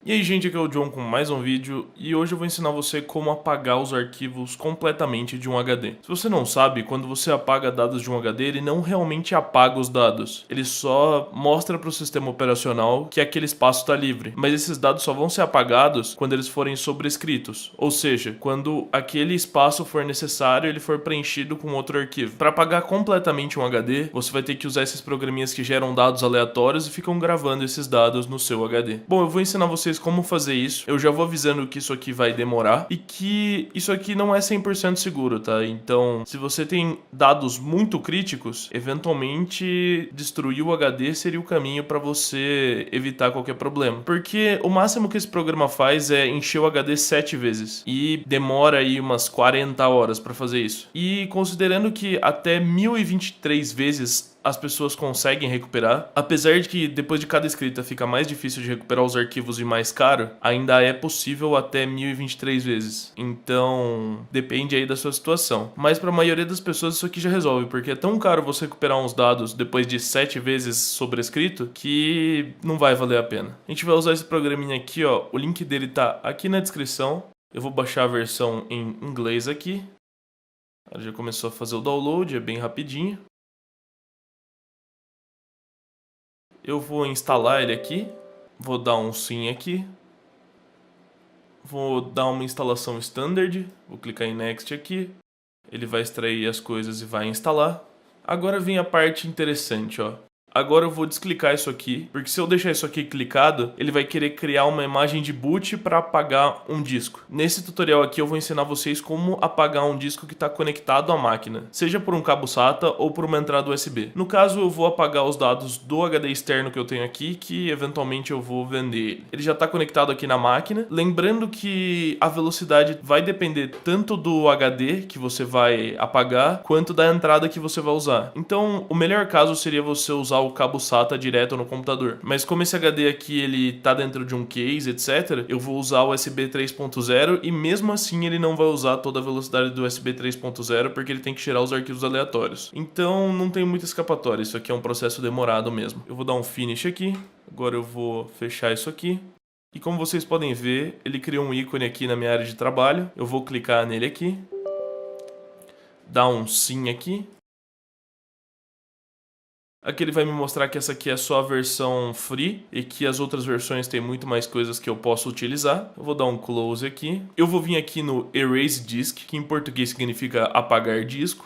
E aí gente, aqui é o John com mais um vídeo e hoje eu vou ensinar você como apagar os arquivos completamente de um HD. Se você não sabe, quando você apaga dados de um HD, ele não realmente apaga os dados, ele só mostra para o sistema operacional que aquele espaço está livre, mas esses dados só vão ser apagados quando eles forem sobrescritos, ou seja, quando aquele espaço for necessário ele for preenchido com outro arquivo. Para apagar completamente um HD, você vai ter que usar esses programinhas que geram dados aleatórios e ficam gravando esses dados no seu HD. Bom, eu vou ensinar vocês como fazer isso. Eu já vou avisando que isso aqui vai demorar e que isso aqui não é 100% seguro, tá? Então, se você tem dados muito críticos, eventualmente destruir o HD seria o caminho para você evitar qualquer problema. Porque o máximo que esse programa faz é encher o HD 7 vezes e demora aí umas 40 horas para fazer isso. E considerando que até 1023 vezes as pessoas conseguem recuperar, apesar de que depois de cada escrita fica mais difícil de recuperar os arquivos e mais caro, ainda é possível até 1023 vezes. Então, depende aí da sua situação. Mas para a maioria das pessoas isso aqui já resolve, porque é tão caro você recuperar uns dados depois de 7 vezes sobrescrito que não vai valer a pena. A gente vai usar esse programinha aqui, ó. O link dele tá aqui na descrição. Eu vou baixar a versão em inglês aqui. Ela já começou a fazer o download, é bem rapidinho. Eu vou instalar ele aqui, vou dar um sim aqui, vou dar uma instalação standard, vou clicar em next aqui, ele vai extrair as coisas e vai instalar. Agora vem a parte interessante, ó. Agora eu vou desclicar isso aqui, porque se eu deixar isso aqui clicado, ele vai querer criar uma imagem de boot para apagar um disco. Nesse tutorial aqui eu vou ensinar vocês como apagar um disco que está conectado à máquina, seja por um cabo SATA ou por uma entrada USB. No caso eu vou apagar os dados do HD externo que eu tenho aqui, que eventualmente eu vou vender ele. Ele já está conectado aqui na máquina, lembrando que a velocidade vai depender tanto do HD que você vai apagar, quanto da entrada que você vai usar. Então o melhor caso seria você usar o cabo SATA direto no computador. Mas como esse HD aqui ele tá dentro de um case, etc, eu vou usar o USB 3.0 e mesmo assim ele não vai usar toda a velocidade do USB 3.0 porque ele tem que tirar os arquivos aleatórios. Então não tem muita escapatória, isso aqui é um processo demorado mesmo. Eu vou dar um finish aqui, agora eu vou fechar isso aqui. E como vocês podem ver, ele criou um ícone aqui na minha área de trabalho. Eu vou clicar nele aqui, dar um sim aqui. Aqui ele vai me mostrar que essa aqui é só a versão free e que as outras versões têm muito mais coisas que eu posso utilizar. Eu vou dar um close aqui. Eu vou vir aqui no Erase Disk, que em português significa apagar disco.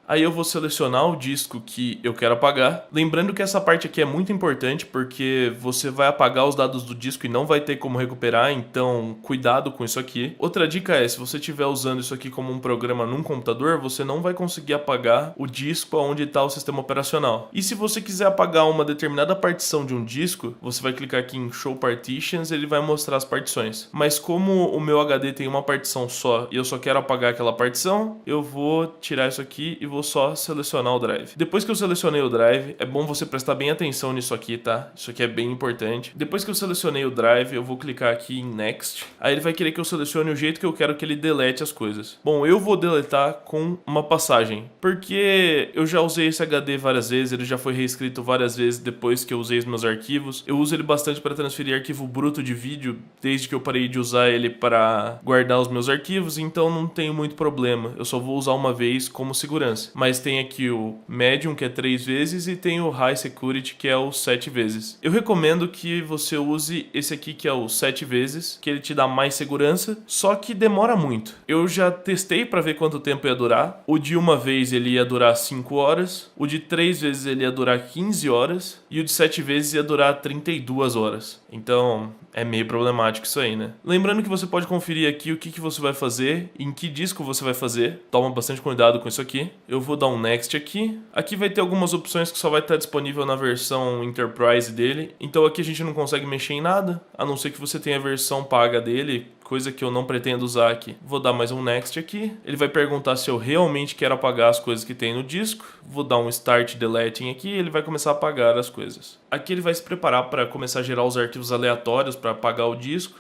Aí eu vou selecionar o disco que eu quero apagar. Lembrando que essa parte aqui é muito importante porque você vai apagar os dados do disco e não vai ter como recuperar, então cuidado com isso aqui. Outra dica é, se você estiver usando isso aqui como um programa num computador, você não vai conseguir apagar o disco onde está o sistema operacional. E se você quiser apagar uma determinada partição de um disco, você vai clicar aqui em Show Partitions e ele vai mostrar as partições. Mas como o meu HD tem uma partição só e eu só quero apagar aquela partição, eu vou tirar isso aqui e vou só selecionar o drive. Depois que eu selecionei o drive, é bom você prestar bem atenção nisso aqui, tá? Isso aqui é bem importante. Depois que eu selecionei o drive, eu vou clicar aqui em Next. Aí ele vai querer que eu selecione o jeito que eu quero que ele delete as coisas. Bom, eu vou deletar com uma passagem, porque eu já usei esse HD várias vezes, ele já foi reescrito várias vezes depois que eu usei os meus arquivos. Eu uso ele bastante para transferir arquivo bruto de vídeo, desde que eu parei de usar ele para guardar os meus arquivos, então não tenho muito problema. Eu só vou usar uma vez como segurança. Mas tem aqui o Medium, que é 3 vezes, e tem o High Security, que é o 7 vezes. Eu recomendo que você use esse aqui, que é o 7 vezes, que ele te dá mais segurança, só que demora muito. Eu já testei para ver quanto tempo ia durar. O de uma vez ele ia durar 5 horas, o de 3 vezes ele ia durar 15 horas, e o de 7 vezes ia durar 32 horas. Então é meio problemático isso aí, né? Lembrando que você pode conferir aqui o que você vai fazer, em que disco você vai fazer. Toma bastante cuidado com isso aqui. Eu vou dar um Next aqui. Aqui vai ter algumas opções que só vai estar disponível na versão Enterprise dele. Então aqui a gente não consegue mexer em nada, a não ser que você tenha a versão paga dele, coisa que eu não pretendo usar aqui. Vou dar mais um Next aqui. Ele vai perguntar se eu realmente quero apagar as coisas que tem no disco. Vou dar um Start Deleting aqui e ele vai começar a apagar as coisas. Aqui ele vai se preparar para começar a gerar os arquivos aleatórios para apagar o disco.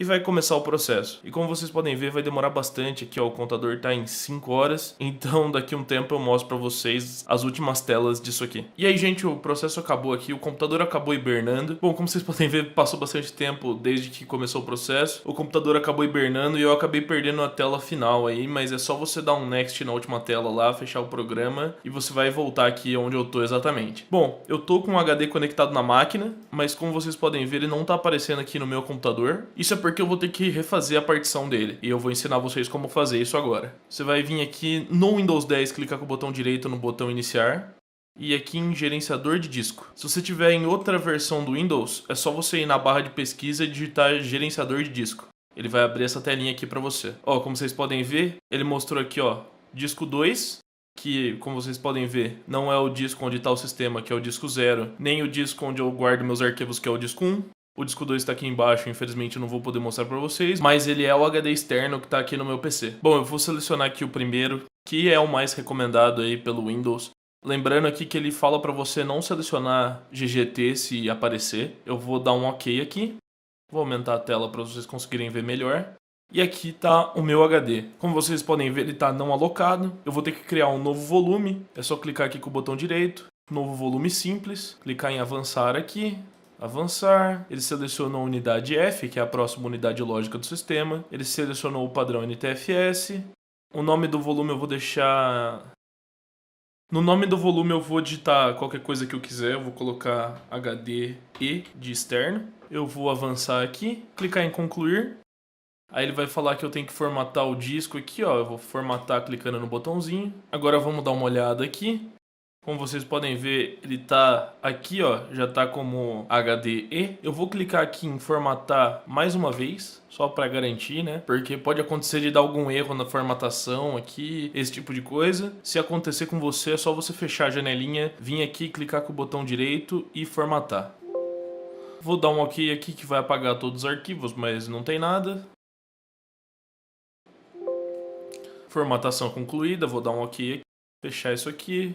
e vai começar o processo. E como vocês podem ver, vai demorar bastante. Aqui ó, o contador tá em 5 horas, então daqui a um tempo eu mostro pra vocês as últimas telas disso aqui. E aí gente, o processo acabou aqui, o computador acabou hibernando. Bom, como vocês podem ver, passou bastante tempo desde que começou o processo. O computador acabou hibernando e eu acabei perdendo a tela final aí, mas é só você dar um next na última tela lá, fechar o programa e você vai voltar aqui onde eu tô exatamente. Bom, eu tô com o HD conectado na máquina, mas como vocês podem ver, ele não tá aparecendo aqui no meu computador. Isso é porque eu vou ter que refazer a partição dele e eu vou ensinar vocês como fazer isso agora. Você vai vir aqui no Windows 10, clicar com o botão direito no botão iniciar e aqui em gerenciador de disco. Se você tiver em outra versão do Windows, é só você ir na barra de pesquisa e digitar gerenciador de disco. Ele vai abrir essa telinha aqui pra você. Ó, como vocês podem ver, ele mostrou aqui, ó, disco 2, que, como vocês podem ver, não é o disco onde está o sistema, que é o disco 0, nem o disco onde eu guardo meus arquivos, que é o disco 1. O disco 2 está aqui embaixo, infelizmente eu não vou poder mostrar para vocês, mas ele é o HD externo que está aqui no meu PC. Bom, eu vou selecionar aqui o primeiro, que é o mais recomendado aí pelo Windows. Lembrando aqui que ele fala para você não selecionar GGT se aparecer. Eu vou dar um OK aqui. Vou aumentar a tela para vocês conseguirem ver melhor. E aqui está o meu HD. Como vocês podem ver, ele está não alocado. Eu vou ter que criar um novo volume. É só clicar aqui com o botão direito. Novo volume simples. Clicar em avançar aqui. Avançar. Ele selecionou a unidade F, que é a próxima unidade lógica do sistema. Ele selecionou o padrão NTFS. O nome do volume eu vou deixar... No nome do volume eu vou digitar qualquer coisa que eu quiser. Eu vou colocar HDE de externo. Eu vou avançar aqui. Clicar em concluir. Aí ele vai falar que eu tenho que formatar o disco aqui, ó. Eu vou formatar clicando no botãozinho. Agora vamos dar uma olhada aqui. Como vocês podem ver, ele tá aqui, ó. Já tá como HDE. Eu vou clicar aqui em formatar mais uma vez, só para garantir, né? Porque pode acontecer de dar algum erro na formatação aqui, esse tipo de coisa. Se acontecer com você, é só você fechar a janelinha, vir aqui, clicar com o botão direito e formatar. Vou dar um OK aqui que vai apagar todos os arquivos, mas não tem nada. Formatação concluída, vou dar um OK aqui, fechar isso aqui,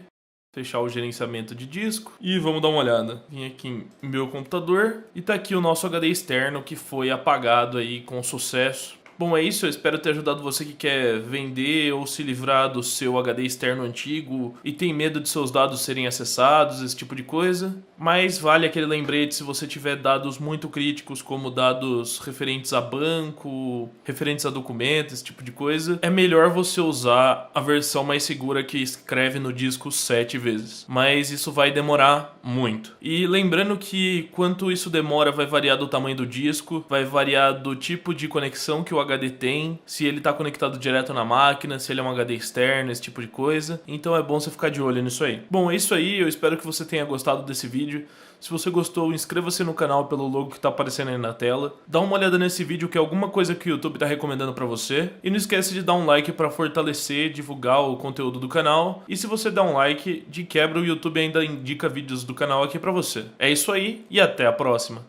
fechar o gerenciamento de disco e vamos dar uma olhada. Vim aqui em meu computador e tá aqui o nosso HD externo que foi apagado aí com sucesso. Bom, é isso, eu espero ter ajudado você que quer vender ou se livrar do seu HD externo antigo e tem medo de seus dados serem acessados, esse tipo de coisa. Mas vale aquele lembrete se você tiver dados muito críticos, como dados referentes a banco, referentes a documentos, esse tipo de coisa. É melhor você usar a versão mais segura que escreve no disco 7 vezes. Mas isso vai demorar muito. E lembrando que quanto isso demora vai variar do tamanho do disco, vai variar do tipo de conexão que o HD tem, se ele está conectado direto na máquina, se ele é um HD externo, esse tipo de coisa. Então é bom você ficar de olho nisso aí. Bom, é isso aí, eu espero que você tenha gostado desse vídeo. Se você gostou, inscreva-se no canal pelo logo que está aparecendo aí na tela. Dá uma olhada nesse vídeo que é alguma coisa que o YouTube está recomendando para você. E não esquece de dar um like para fortalecer, divulgar o conteúdo do canal. E se você der um like, de quebra o YouTube ainda indica vídeos do canal aqui para você. É isso aí e até a próxima.